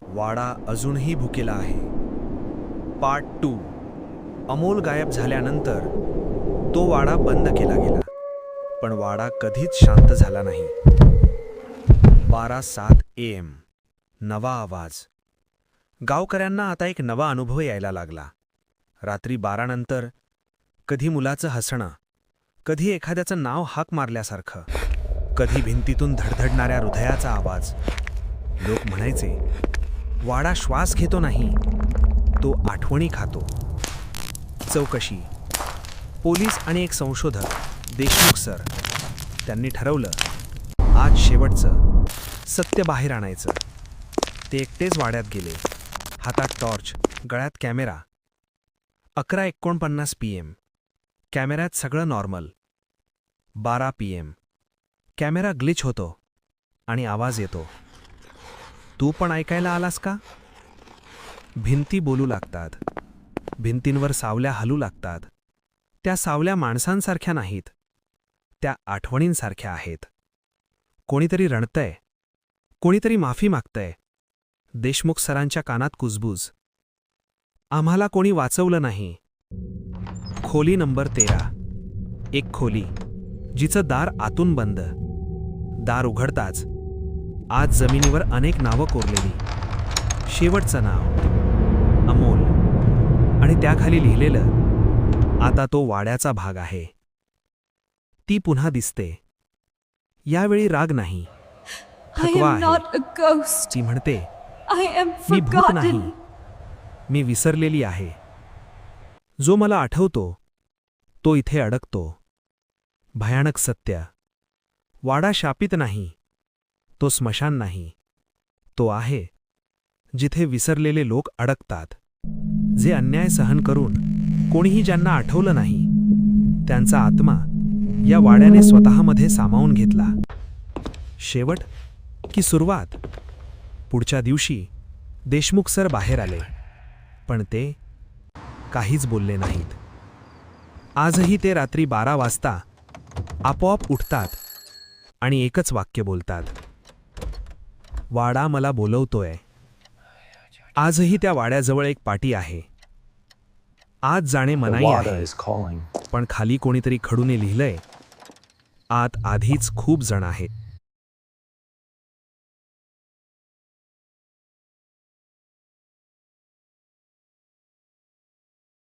वाडा अजूनही भुकेला आहे. पार्ट 2. अमोल गायब झाल्यानंतर तो वाडा बंद केला गेला, पण वाडा कधीच शांत झाला नाही. 12:07 AM. नवा आवाज. गावकऱ्यांना आता एक नवा अनुभव यायला लागला. रात्री 12 नंतर कधी मुलाचं हसणं, कधी एखाद्याचं नाव हाक मारल्यासारखं, कधी भिंतीतून धडधडणाऱ्या हृदयाचा आवाज. लोक म्हणायचे, वाडा श्वास घेतो नाही, तो आठवणी खातो. चौकशी. पोलीस आणि एक संशोधक देशमुख सर, त्यांनी ठरवलं, आज शेवटचं सत्य बाहेर आणायचं. ते एकटेच वाड्यात गेले. हातात टॉर्च, गळ्यात कॅमेरा. 11:49 PM. कॅमेऱ्यात सगळं नॉर्मल. 12 PM. कॅमेरा ग्लिच होतो आणि आवाज येतो. तू पण ऐकायला आलास का? भिंती बोलू लागतात. भिंतींवर सावल्या हलू लागतात. त्या सावल्या माणसांसारख्या नाहीत, त्या आठवणींसारख्या आहेत. कोणीतरी रडतंय, कोणीतरी माफी मागतंय. देशमुख सरांच्या कानात कुजबूज. आम्हाला कोणी वाचवलं नाही. खोली नंबर 13. एक खोली, जिचं दार आतून बंद. दार उघडताच आज जमिनीवर अनेक नावं कोरलेली. शेवटचं नाव अमोल, आणि त्याखाली लिहिलेलं, आता तो वाड्याचा भाग आहे. ती पुन्हा दिसते. यावेळी राग नाही, थकवा आहे. ती म्हणते, मी भूत नाही, मी विसरलेली आहे. जो मला आठवतो तो इथे अडकतो. भयानक सत्य. वाडा शापित नाही, तो स्मशान नाही, तो आहे जिथे विसरलेले लोक अडकतात. जे अन्याय सहन करून कोणीही ज्यांना आठवलं नाही, त्यांचा आत्मा या वाड्याने स्वतःमध्ये सामावून घेतला. शेवट की सुरुवात? पुढच्या दिवशी देशमुख सर बाहेर आले, पण ते काहीच बोलले नाहीत. आजही ते रात्री 12 वाजता आपोआप उठतात आणि एकच वाक्य बोलतात, वाडा मला बोलवतोय. आजही त्या वाड्याजवळ एक पाटी आहे. आज जाणे मनाई आहे, पण खाली कोणीतरी खडूने लिहिलंय, आत आधीच खूप जण आहेत.